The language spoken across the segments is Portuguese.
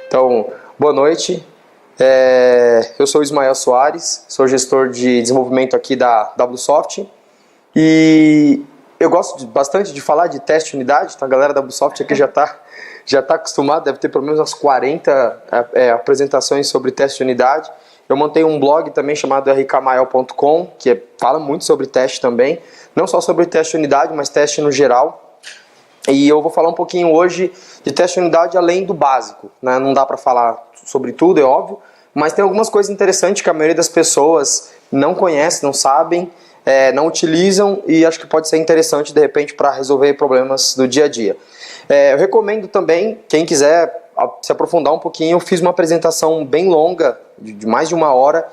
Então, boa noite. Eu sou o Ismael Soares, sou gestor de desenvolvimento aqui da Wsoft e eu gosto bastante de falar de teste de unidade. Então a galera da Wsoft aqui já tá acostumada, deve ter pelo menos umas 40 apresentações sobre teste de unidade. Eu montei um blog também chamado rkmael.com, que fala muito sobre teste também, não só sobre teste de unidade, mas teste no geral. E eu vou falar um pouquinho hoje de teste de unidade além do básico, né? Não dá para falar sobre tudo, é óbvio, mas tem algumas coisas interessantes que a maioria das pessoas não conhece, não sabem, não utilizam e acho que pode ser interessante de repente para resolver problemas do dia a dia. Eu recomendo também, quem quiser se aprofundar um pouquinho, eu fiz uma apresentação bem longa, de mais de 1 hora,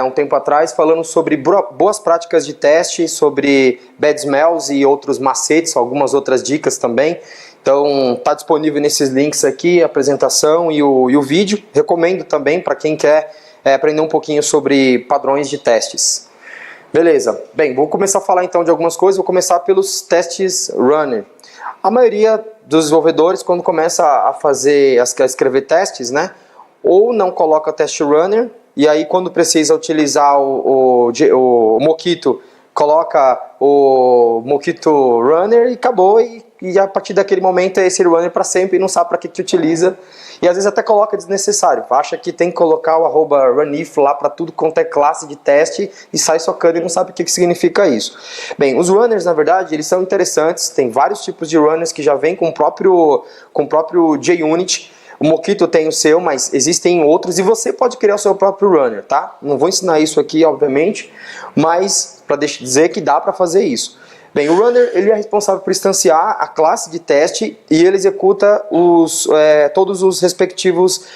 um tempo atrás, falando sobre boas práticas de teste, sobre bad smells e outros macetes, algumas outras dicas também. Então está disponível nesses links aqui, a apresentação e o vídeo. Recomendo também para quem quer aprender um pouquinho sobre padrões de testes. Beleza, bem, vou começar a falar então de algumas coisas. Vou começar pelos testes runner. A maioria dos desenvolvedores, quando começa a escrever testes, né, ou não coloca teste runner, e aí quando precisa utilizar o Mockito, coloca o Mockito Runner e acabou, e a partir daquele momento é esse runner para sempre e não sabe para que utiliza, e às vezes até coloca desnecessário, acha que tem que colocar o @runif lá para tudo quanto é classe de teste e sai socando e não sabe o que significa isso. Bem, os runners na verdade eles são interessantes, tem vários tipos de runners que já vêm com o próprio JUnit. O Mockito tem o seu, mas existem outros e você pode criar o seu próprio runner, tá? Não vou ensinar isso aqui, obviamente, mas para dizer que dá para fazer isso. Bem, o runner ele é responsável por instanciar a classe de teste e ele executa todos os respectivos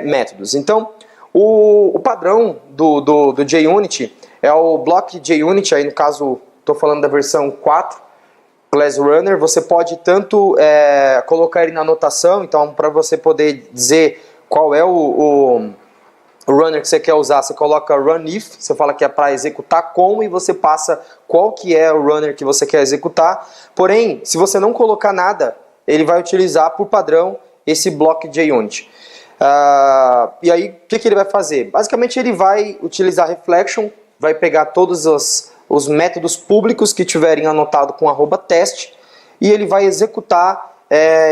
métodos. Então, o padrão do JUnit é o block JUnit, aí no caso estou falando da versão 4, Class Runner. Você pode tanto colocar ele na anotação, então para você poder dizer qual é o runner que você quer usar, você coloca runIf, você fala que é para executar com e você passa qual que é o runner que você quer executar. Porém, se você não colocar nada, ele vai utilizar por padrão esse block JUnit. E aí, o que ele vai fazer? Basicamente ele vai utilizar reflection, vai pegar todos os métodos públicos que tiverem anotado com @teste e ele vai executar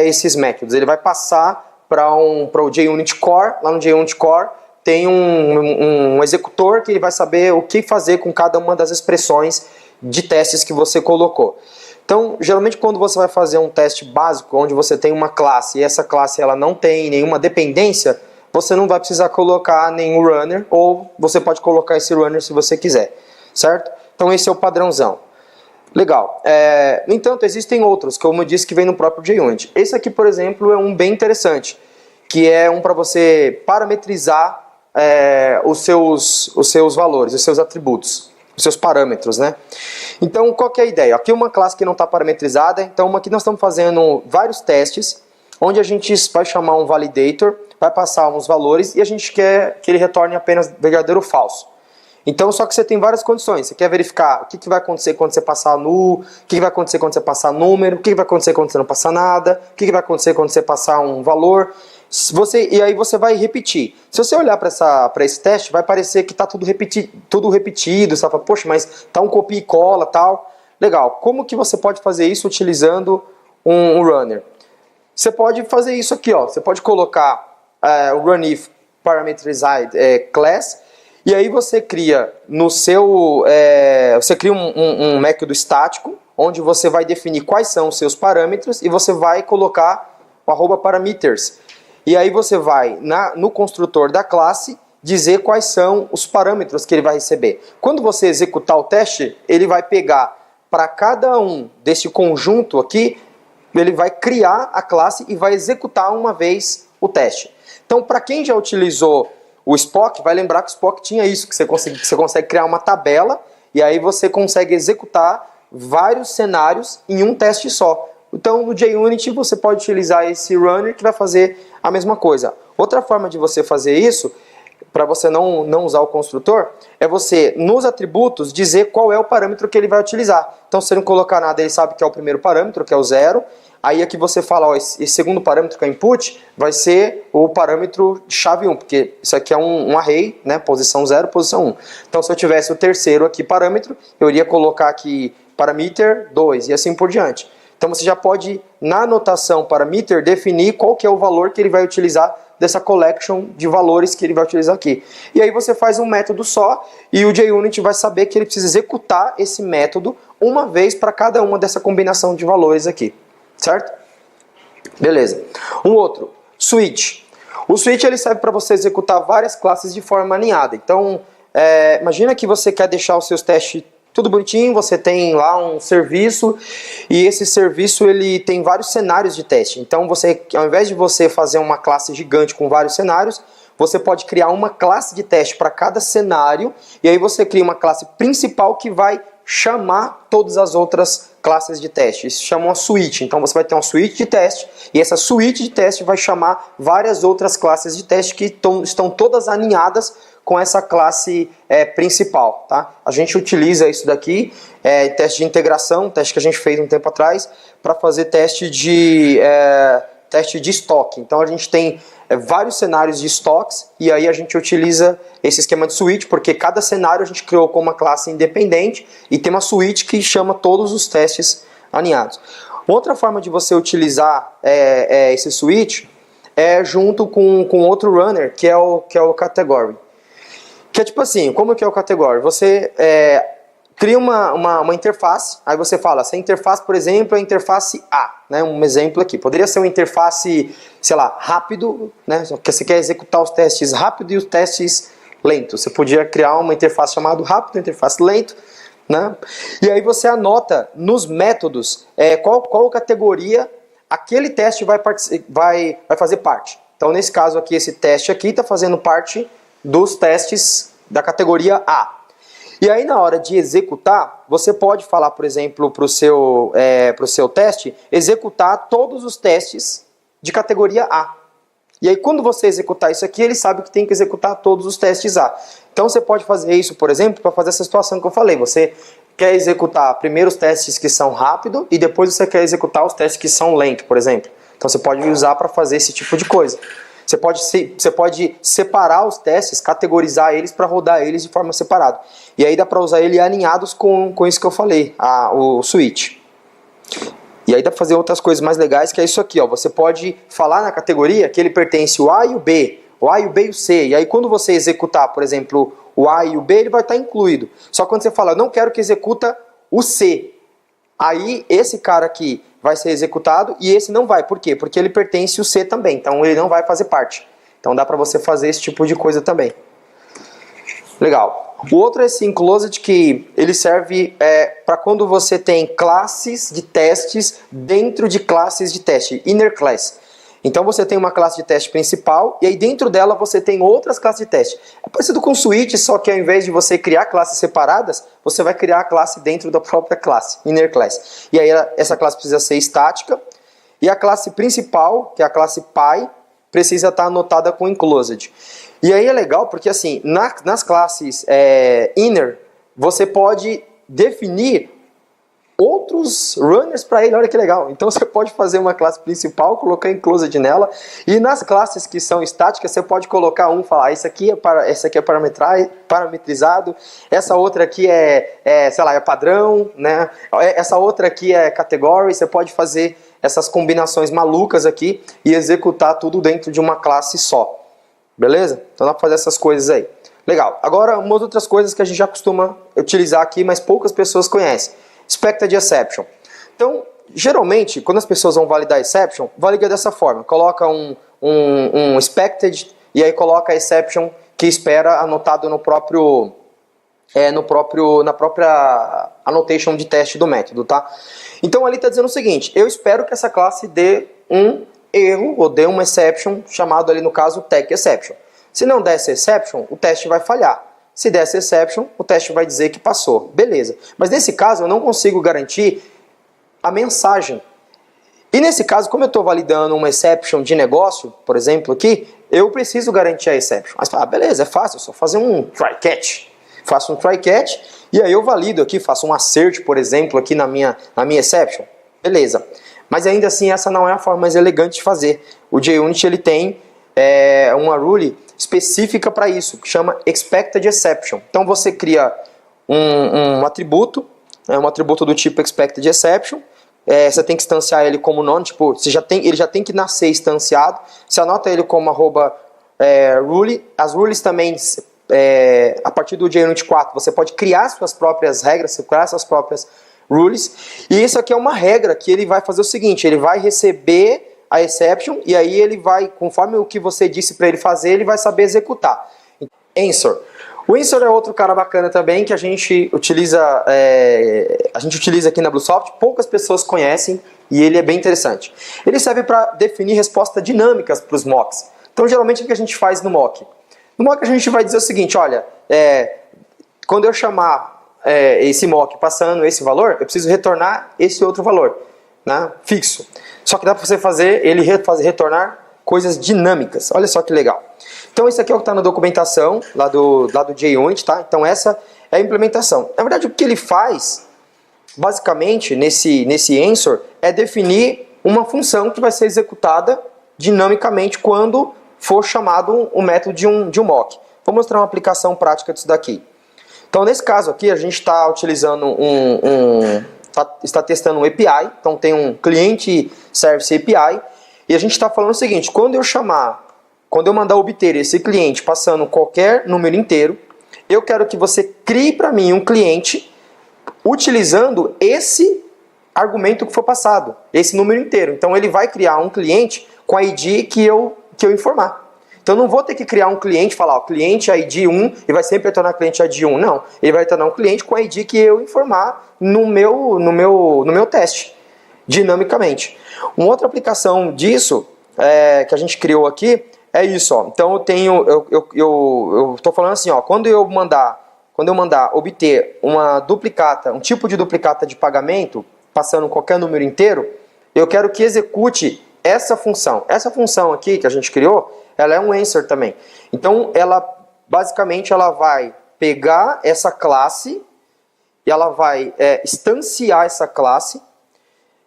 esses métodos. Ele vai passar para o JUnit Core. Lá no JUnit Core tem um executor que ele vai saber o que fazer com cada uma das expressões de testes que você colocou. Então, geralmente quando você vai fazer um teste básico, onde você tem uma classe e essa classe ela não tem nenhuma dependência, você não vai precisar colocar nenhum runner, ou você pode colocar esse runner se você quiser, certo? Então esse é o padrãozão. Legal. No entanto, existem outros, como eu disse, que vem no próprio JUnit. Esse aqui, por exemplo, é um bem interessante, que é um para você parametrizar os seus valores, os seus atributos, os seus parâmetros, né? Então, qual que é a ideia? Aqui é uma classe que não está parametrizada, então aqui nós estamos fazendo vários testes, onde a gente vai chamar um validator, vai passar uns valores e a gente quer que ele retorne apenas verdadeiro ou falso. Então, só que você tem várias condições. Você quer verificar o que vai acontecer quando você passar null, o que vai acontecer quando você passar número, o que vai acontecer quando você não passar nada, o que vai acontecer quando você passar um valor. E aí você vai repetir. Se você olhar para esse teste, vai parecer que está tudo repetido. Você vai falar, poxa, mas está um copia e cola tal. Legal. Como que você pode fazer isso utilizando um runner? Você pode fazer isso aqui, ó. Você pode colocar o runIf parameterized class. E aí você cria um método estático, onde você vai definir quais são os seus parâmetros e você vai colocar o @parameters. E aí você vai no construtor da classe dizer quais são os parâmetros que ele vai receber. Quando você executar o teste, ele vai pegar para cada um desse conjunto aqui, ele vai criar a classe e vai executar uma vez o teste. Então, para quem já utilizou o Spock, vai lembrar que o Spock tinha isso, que você consegue criar uma tabela e aí você consegue executar vários cenários em um teste só. Então, no JUnit você pode utilizar esse runner que vai fazer a mesma coisa. Outra forma de você fazer isso para você não usar o construtor, é você, nos atributos, dizer qual é o parâmetro que ele vai utilizar. Então, se ele não colocar nada, ele sabe que é o primeiro parâmetro, que é o 0. Aí aqui você fala, ó, esse segundo parâmetro que é o input, vai ser o parâmetro chave 1, porque isso aqui é um array, né, posição 0, posição 1. Então, se eu tivesse o terceiro aqui parâmetro, eu iria colocar aqui parameter 2 e assim por diante. Então, você já pode, na notação parameter, definir qual que é o valor que ele vai utilizar dessa collection de valores que ele vai utilizar aqui. E aí você faz um método só e o JUnit vai saber que ele precisa executar esse método uma vez para cada uma dessa combinação de valores aqui. Certo? Beleza. Um outro, switch. O switch ele serve para você executar várias classes de forma alinhada. Então, imagina que você quer deixar os seus testes tudo bonitinho, você tem lá um serviço e esse serviço ele tem vários cenários de teste. Então, você, ao invés de você fazer uma classe gigante com vários cenários, você pode criar uma classe de teste para cada cenário e aí você cria uma classe principal que vai chamar todas as outras classes de teste. Isso se chama uma suíte. Então você vai ter uma suíte de teste e essa suíte de teste vai chamar várias outras classes de teste que estão todas alinhadas com essa classe principal. Tá? A gente utiliza isso daqui, teste de integração, teste que a gente fez um tempo atrás, para fazer teste de estoque. Então a gente tem vários cenários de estoques e aí a gente utiliza esse esquema de suíte, porque cada cenário a gente criou com uma classe independente e tem uma suíte que chama todos os testes alinhados. Outra forma de você utilizar esse suíte é junto com outro runner, que é o category. Que é tipo assim, como que é o category? Você cria uma interface, aí você fala, essa interface, por exemplo, é a interface A, né? Um exemplo aqui. Poderia ser uma interface, sei lá, rápido, né? Porque você quer executar os testes rápido e os testes lentos. Você podia criar uma interface chamada rápido, interface lento, né? E aí você anota nos métodos qual categoria aquele teste vai fazer parte. Então, nesse caso aqui, esse teste aqui está fazendo parte dos testes da categoria A. E aí, na hora de executar, você pode falar, por exemplo, para o seu teste, executar todos os testes de categoria A. E aí, quando você executar isso aqui, ele sabe que tem que executar todos os testes A. Então, você pode fazer isso, por exemplo, para fazer essa situação que eu falei. Você quer executar primeiro os testes que são rápido e depois você quer executar os testes que são lento, por exemplo. Então, você pode usar para fazer esse tipo de coisa. Você pode separar os testes, categorizar eles para rodar eles de forma separada. E aí dá para usar ele alinhados com isso que eu falei, o switch. E aí dá para fazer outras coisas mais legais, que é isso aqui. Ó. Você pode falar na categoria que ele pertence o A e o B, o A e o B e o C. E aí quando você executar, por exemplo, o A e o B, ele vai estar incluído. Só quando você fala, eu não quero que executa o C, aí esse cara aqui vai ser executado e esse não vai. Por quê? Porque ele pertence ao C também, então ele não vai fazer parte. Então dá para você fazer esse tipo de coisa também. Legal. O outro é esse inclosed, que ele serve para quando você tem classes de testes dentro de classes de teste, inner class. Então você tem uma classe de teste principal e aí dentro dela você tem outras classes de teste. É parecido com o switch, só que ao invés de você criar classes separadas, você vai criar a classe dentro da própria classe, inner class. E aí essa classe precisa ser estática e a classe principal, que é a classe Py, precisa estar anotada com enclosed. E aí é legal porque assim, nas classes inner, você pode definir outros runners para ele, olha que legal. Então você pode fazer uma classe principal, colocar enclosed nela, e nas classes que são estáticas, você pode colocar falar, esse aqui é parametrizado, essa outra aqui sei lá, é padrão, né? Essa outra aqui é category, você pode fazer essas combinações malucas aqui e executar tudo dentro de uma classe só. Beleza? Então dá para fazer essas coisas aí. Legal. Agora, umas outras coisas que a gente já costuma utilizar aqui, mas poucas pessoas conhecem. Expected exception. Então, geralmente, quando as pessoas vão validar exception, valida dessa forma. Coloca um expected e aí coloca a exception que espera anotado na própria annotation de teste do método, tá? Então ali está dizendo o seguinte, eu espero que essa classe dê um erro ou dê uma exception, chamado ali no caso tag exception. Se não der essa exception, o teste vai falhar. Se der essa exception, o teste vai dizer que passou. Beleza. Mas nesse caso eu não consigo garantir a mensagem. E nesse caso, como eu estou validando uma exception de negócio, por exemplo, aqui, eu preciso garantir a exception. Mas, beleza, é fácil, é só fazer um try catch. Faço um try catch e aí eu valido aqui, faço um assert, por exemplo, aqui na minha exception. Beleza. Mas ainda assim, essa não é a forma mais elegante de fazer. O JUnit ele tem uma rule específica para isso, que chama expected exception. Então você cria um atributo, um atributo do tipo expected exception. Você tem que instanciar ele como none, tipo, ele já tem que nascer instanciado. Você anota ele como @rule. As rules também, a partir do JUnit 4, você pode criar suas próprias regras, criar suas próprias rules. E isso aqui é uma regra que ele vai fazer o seguinte: ele vai receber a exception e aí ele vai, conforme o que você disse para ele fazer, ele vai saber executar. Answer. O Answer é outro cara bacana também que a gente utiliza aqui na BlueSoft. Poucas pessoas conhecem e ele é bem interessante. Ele serve para definir respostas dinâmicas para os mocks. Então, geralmente, o que a gente faz no mock? No mock a gente vai dizer o seguinte: olha, quando eu chamar esse mock passando esse valor, eu preciso retornar esse outro valor, né, fixo. Só que dá para você fazer ele retornar coisas dinâmicas. Olha só que legal. Então isso aqui é o que está na documentação lá do JUnit, tá? Então essa é a implementação. Na verdade, o que ele faz, basicamente, nesse answer, é definir uma função que vai ser executada dinamicamente quando for chamado o método de um mock. Vou mostrar uma aplicação prática disso daqui. Então nesse caso aqui, a gente está utilizando está testando um API, então tem um cliente service API, e a gente está falando o seguinte: quando eu mandar obter esse cliente passando qualquer número inteiro, eu quero que você crie para mim um cliente utilizando esse argumento que for passado, esse número inteiro. Então ele vai criar um cliente com a ID que eu informar. Então eu não vou ter que criar um cliente, falar cliente ID 1 e vai sempre retornar cliente ID 1. Não, ele vai retornar um cliente com a ID que eu informar no meu teste, dinamicamente. Uma outra aplicação disso que a gente criou aqui é isso. Então eu estou falando assim, quando eu mandar obter um tipo de duplicata de pagamento, passando qualquer número inteiro, eu quero que execute essa função. Essa função aqui que a gente criou, ela é um answer também. Então, basicamente, ela vai pegar essa classe e ela vai instanciar essa classe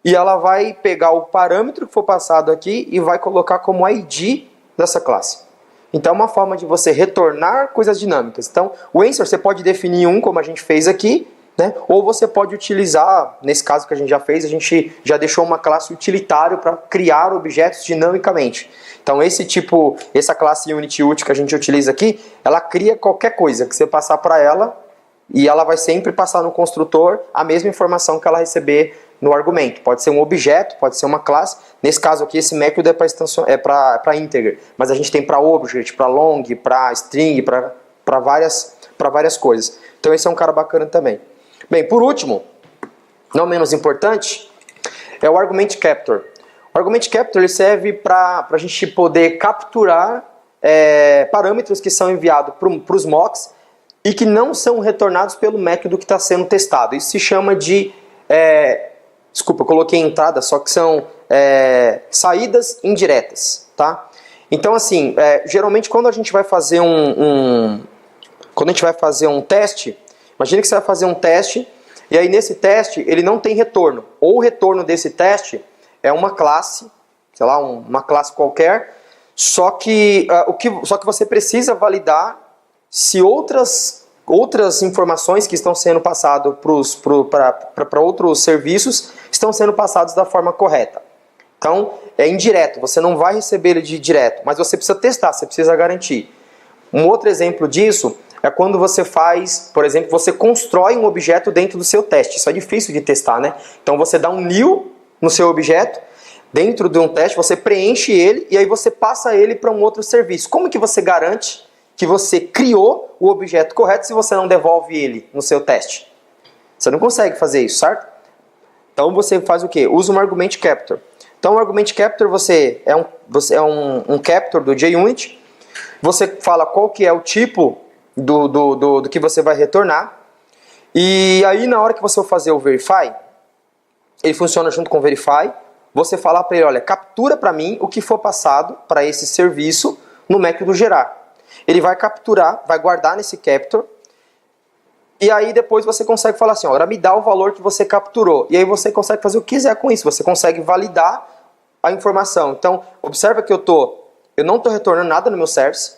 e ela vai pegar o parâmetro que for passado aqui e vai colocar como ID dessa classe. Então, é uma forma de você retornar coisas dinâmicas. Então, o answer você pode definir como a gente fez aqui, né? Ou você pode utilizar, nesse caso que a gente já fez, a gente já deixou uma classe utilitário para criar objetos dinamicamente. Então essa classe UnitUtil que a gente utiliza aqui, ela cria qualquer coisa que você passar para ela e ela vai sempre passar no construtor a mesma informação que ela receber no argumento. Pode ser um objeto, pode ser uma classe. Nesse caso aqui, esse método é para integer, mas a gente tem para object, para long, para string, para várias coisas. Então esse é um cara bacana também. Bem, por último, não menos importante, é o Argument Capture. O Argument Capture ele serve para a gente poder capturar parâmetros que são enviados para os mocks e que não são retornados pelo método que está sendo testado. Isso se chama de... desculpa, eu coloquei entrada, só que são saídas indiretas. Tá? Então, assim, geralmente quando a gente vai fazer quando a gente vai fazer um teste, imagina que você vai fazer um teste e aí nesse teste ele não tem retorno. Ou o retorno desse teste é uma classe, sei lá, uma classe qualquer, só que você precisa validar se outras informações que estão sendo passadas para outros serviços estão sendo passadas da forma correta. Então, é indireto, você não vai receber ele de direto, mas você precisa testar, você precisa garantir. Um outro exemplo disso é quando você faz, por exemplo, você constrói um objeto dentro do seu teste. Isso é difícil de testar, né? Então você dá um new no seu objeto, dentro de um teste, você preenche ele e aí você passa ele para um outro serviço. Como que você garante que você criou o objeto correto se você não devolve ele no seu teste? Você não consegue fazer isso, certo? Então você faz o quê? Usa um Argument Capture. Então o Argument Capture você é um capture do JUnit. Você fala qual que é o tipo do que você vai retornar. E aí na hora que você for fazer o Verify, ele funciona junto com o Verify. você falar para ele, olha, captura para mim o que for passado para esse serviço no método gerar. Ele vai capturar, vai guardar nesse capture, e aí depois você consegue falar assim, agora me dá o valor que você capturou. E aí você consegue fazer o que quiser com isso, você consegue validar a informação. Então, observa que eu não estou retornando nada no meu service.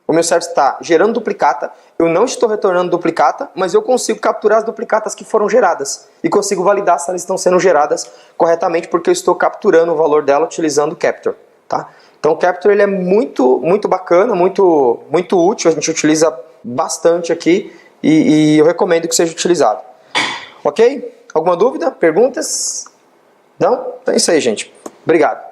O meu service está gerando duplicata, eu não estou retornando duplicata, mas eu consigo capturar as duplicatas que foram geradas. E consigo validar se elas estão sendo geradas corretamente, porque eu estou capturando o valor dela utilizando o Capture. Tá? Então o Capture ele é muito bacana, muito útil, a gente utiliza bastante aqui e eu recomendo que seja utilizado. Ok? Alguma dúvida? Perguntas? Não? Então é isso aí, gente. Obrigado.